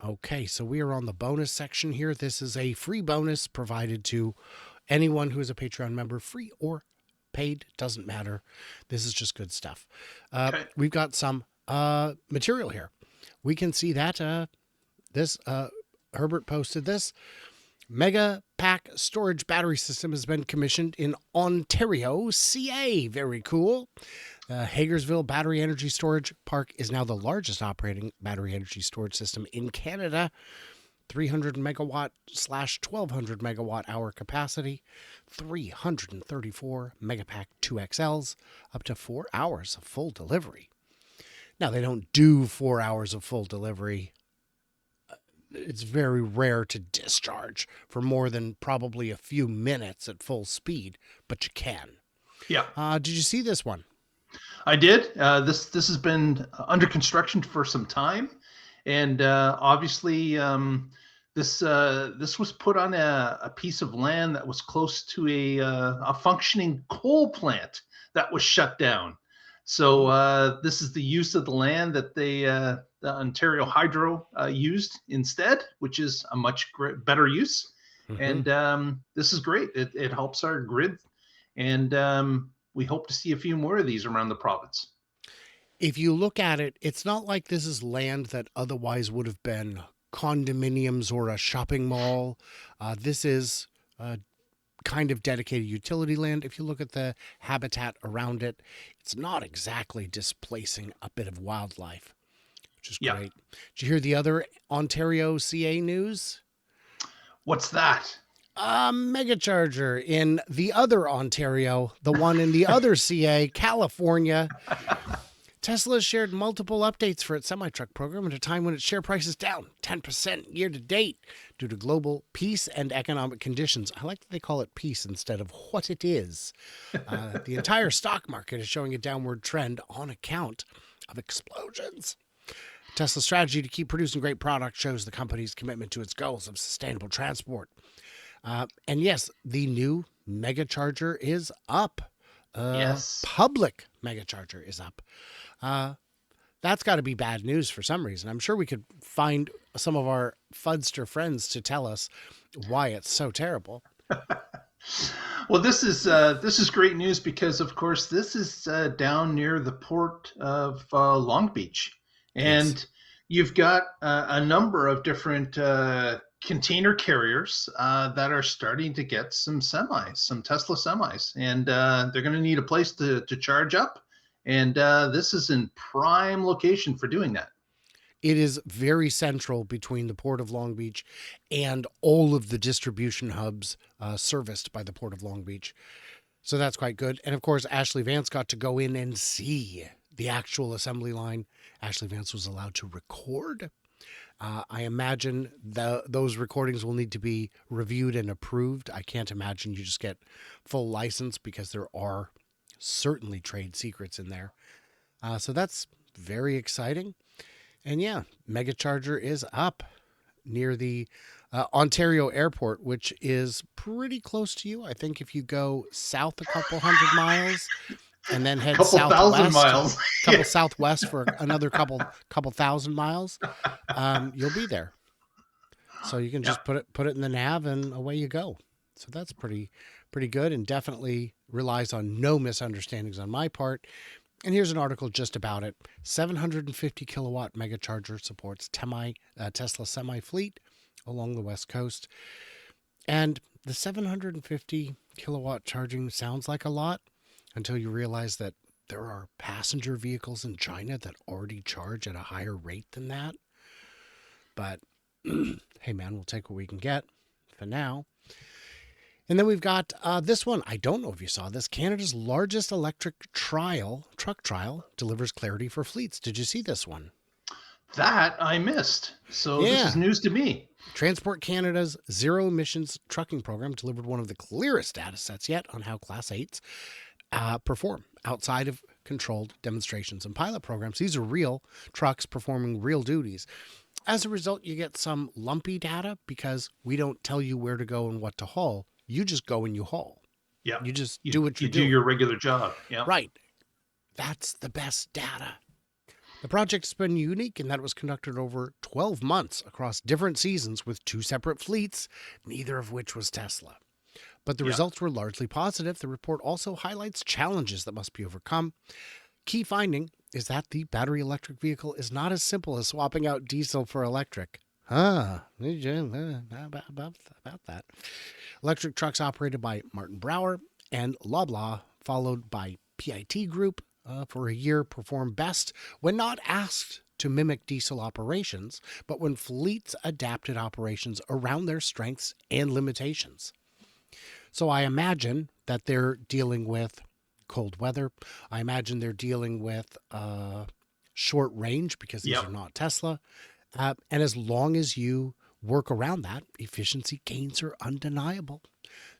Okay, so we are on the bonus section here. This is a free bonus provided to anyone who is a Patreon member, free or paid, doesn't matter. This is just good stuff. Okay. We've got some material here. We can see that this Herbert posted this. Mega Pack storage battery system has been commissioned in Ontario, CA. Very cool. Hagersville Battery Energy Storage Park is now the largest operating battery energy storage system in Canada. 300 megawatt slash 1200 megawatt hour capacity, 334 Megapack 2XLs, up to 4 hours of full delivery. Now, they don't do 4 hours of full delivery. It's very rare to discharge for more than probably a few minutes at full speed, but you can. Yeah. Did you see this one? I did. This has been under construction for some time, and obviously this was put on a piece of land that was close to a functioning coal plant that was shut down. So this is the use of the land that the Ontario Hydro used instead, which is a much better use. Mm-hmm. And this is great. It helps our grid, and we hope to see a few more of these around the province. If you look at it, it's not like this is land that otherwise would have been condominiums or a shopping mall. This is kind of dedicated utility land. If you look at the habitat around it, it's not exactly displacing a bit of wildlife, which is Yeah. great. Did you hear the other Ontario CA news? What's that? Megacharger in the other Ontario, the one in the other CA, California. Tesla shared multiple updates for its semi-truck program at a time when its share price is down 10% year to date due to global peace and economic conditions. I like that they call it peace instead of what it is. The entire stock market is showing a downward trend on account of explosions. Tesla's strategy to keep producing great products shows the company's commitment to its goals of sustainable transport. And yes, the new Megacharger is up. Yes. Public Megacharger is up. That's got to be bad news for some reason. I'm sure we could find some of our Fudster friends to tell us why it's so terrible. Well, this is great news because, of course, this is down near the port of Long Beach, Yes. and you've got a number of different container carriers that are starting to get some semis, some Tesla semis, and they're going to need a place to charge up. And this is in prime location for doing that. It is very central between the Port of Long Beach and all of the distribution hubs serviced by the Port of Long Beach. So that's quite good. And of course, Ashley Vance got to go in and see the actual assembly line. Ashley Vance was allowed to record. I imagine those recordings will need to be reviewed and approved. I can't imagine you just get full license because there are certainly trade secrets in there. So that's very exciting. And yeah, Megacharger is up near the Ontario Airport, which is pretty close to you. I think if you go south a couple hundred miles and then head Couple thousand southwest, miles. couple southwest for another couple thousand miles, you'll be there. So you can Yeah. just put it in the nav and away you go. So that's pretty good and definitely relies on no misunderstandings on my part. And here's an article just about it. 750 kilowatt Megacharger supports Tesla semi fleet along the West Coast. And the 750 kilowatt charging sounds like a lot until you realize that there are passenger vehicles in China that already charge at a higher rate than that. But hey, man, we'll take what we can get for now. And then we've got this one. I don't know if you saw this. Canada's largest electric truck trial, delivers clarity for fleets. Did you see this one? That I missed. So this is Yeah. news to me. Transport Canada's zero emissions trucking program delivered one of the clearest data sets yet on how Class 8s perform outside of controlled demonstrations and pilot programs. These are real trucks performing real duties. As a result, you get some lumpy data because we don't tell you where to go and what to haul. You just go and you haul. Yeah. You just You, do what you you're do doing. your regular job. Yeah. Right. That's the best data. The project's been unique in that it was conducted over 12 months across different seasons with 2 separate fleets, neither of which was Tesla. But the Yeah. results were largely positive. The report also highlights challenges that must be overcome. Key finding is that the battery electric vehicle is not as simple as swapping out diesel for electric. About that. Electric trucks operated by Martin Brower and Loblaw, followed by PIT Group, for a year performed best when not asked to mimic diesel operations, but when fleets adapted operations around their strengths and limitations. So I imagine that they're dealing with cold weather. I imagine they're dealing with short range because these are Yep. not Tesla. And as long as you work around that, efficiency gains are undeniable.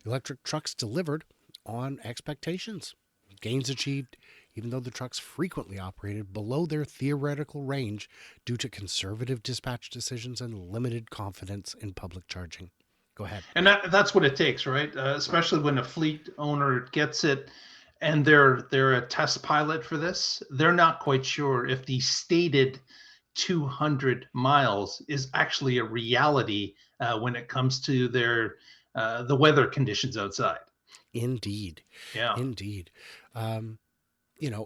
Electric trucks delivered on expectations. Gains achieved even though the trucks frequently operated below their theoretical range due to conservative dispatch decisions and limited confidence in public charging. Go ahead. And that's what it takes, right? Especially when a fleet owner gets it and they're a test pilot for this, they're not quite sure if the stated 200 miles is actually a reality when it comes to their the weather conditions outside. Indeed. Yeah. Indeed. Um,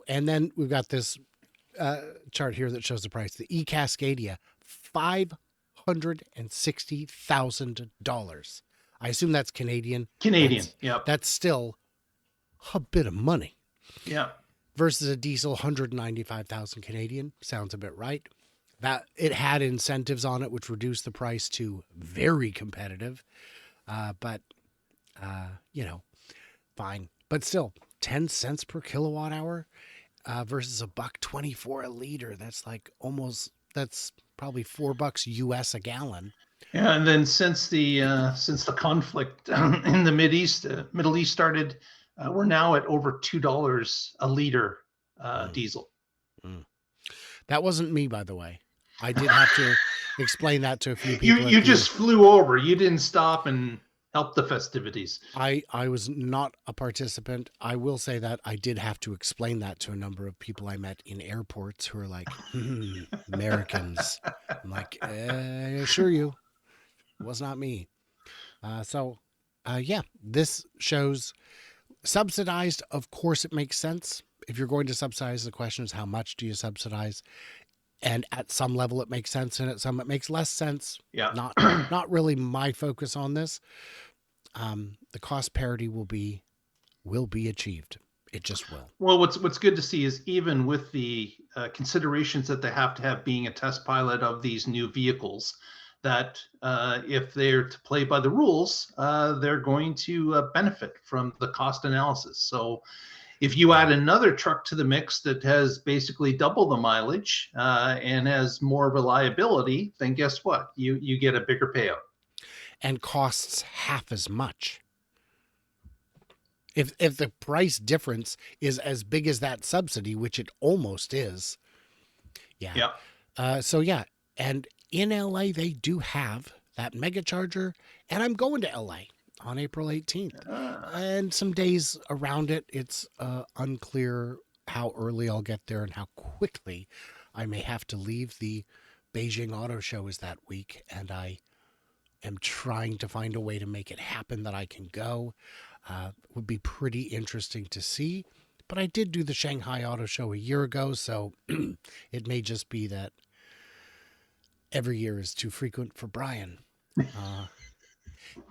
and then we've got this chart here that shows the price. The eCascadia, $560,000. I assume that's Canadian. Canadian. That's Yep. that's still a bit of money Yeah. versus a diesel 195,000 Canadian. Sounds a bit right. That it had incentives on it, which reduced the price to very competitive. But fine. But still, 10 cents per kilowatt hour versus a buck 24 a liter. That's probably $4 US a gallon. Yeah, and then since the conflict in the Middle East started, we're now at over $2 a liter Mm, diesel. mm. That wasn't me, by the way. I did have to explain that to a few you people at you the. just flew over. You didn't stop and help the festivities. I was not a participant. I will say that I did have to explain that to a number of people I met in airports who are like, Americans. I'm like, I assure you, it was not me. Yeah, this shows subsidized. Of course, it makes sense. If you're going to subsidize, the question is how much do you subsidize? And at some level, it makes sense, and at some, it makes less sense. Yeah. Not really my focus on this. The cost parity will be achieved. It just will. Well, what's good to see is even with the considerations that they have to have being a test pilot of these new vehicles, that if they're to play by the rules, they're going to benefit from the cost analysis. So if you Yeah. add another truck to the mix that has basically double the mileage and has more reliability, then guess what? You get a bigger payout. And costs half as much. If the price difference is as big as that subsidy, which it almost is, yeah. Yeah. So yeah, and in LA they do have that Megacharger, and I'm going to LA on April 18th, Uh, and some days around it. It's unclear how early I'll get there and how quickly I may have to leave. The Beijing Auto Show is that week, and I am trying to find a way to make it happen that I can go. Would be pretty interesting to see. But I did do the Shanghai Auto Show a year ago, so it may just be that every year is too frequent for Brian. Uh,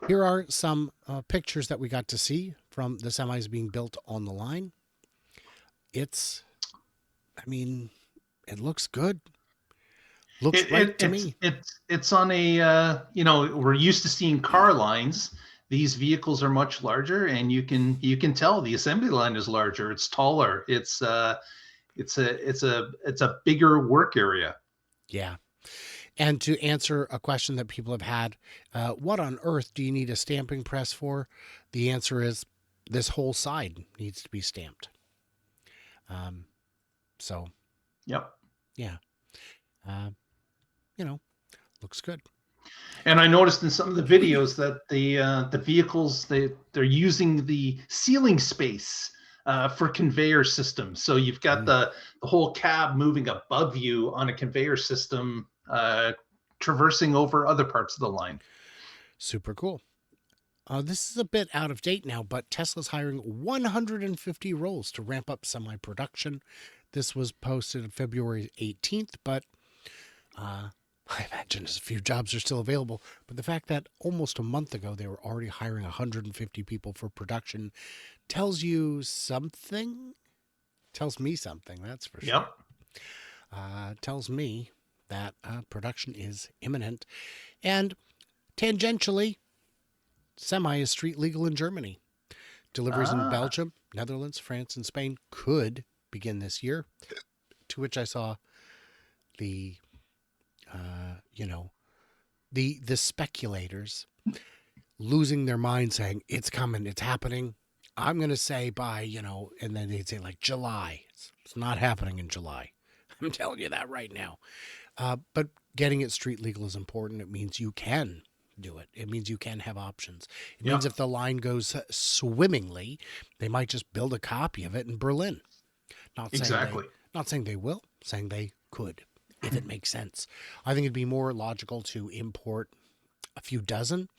Here are some pictures that we got to see from the semis being built on the line. It's, I mean, it looks good. Looks right to me. it's on a we're used to seeing car lines. These vehicles are much larger, and you can tell the assembly line is larger. It's taller. It's a bigger work area. Yeah. And to answer a question that people have had, what on earth do you need a stamping press for? The answer is this whole side needs to be stamped. Um, so, Yep. yeah, uh, you know, looks good. And I noticed in some of the videos that the vehicles they're using the ceiling space for conveyor systems. So you've got Mm, the whole cab moving above you on a conveyor system, traversing over other parts of the line. super cool. This is a bit out of date now, but Tesla's hiring 150 roles to ramp up semi production. This was posted on February 18th, but uh, I imagine a few jobs are still available. But the fact that almost a month ago they were already hiring 150 people for production tells you something. Tells me something, that's for sure. Yep. Tells me that production is imminent. And tangentially, semi is street legal in Germany. Deliveries in Ah, Belgium, Netherlands, France, and Spain could begin this year. To which I saw the, you know, the speculators losing their mind, saying it's coming, it's happening. I'm going to say by, and then they'd say like July. It's not happening in July. I'm telling you that right now. But getting it street legal is important. It means you can do it. It means you can have options. It means yep. if the line goes swimmingly, they might just build a copy of it in Berlin. Not saying they, Exactly. not saying they will, saying they could, if it makes sense. I think it'd be more logical to import a few dozen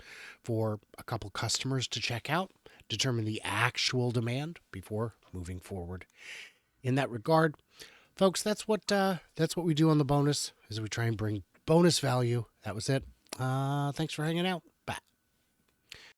for a couple customers to check out, determine the actual demand before moving forward. In that regard, folks, that's what we do on the bonus, is we try and bring bonus value. That was it. Thanks for hanging out.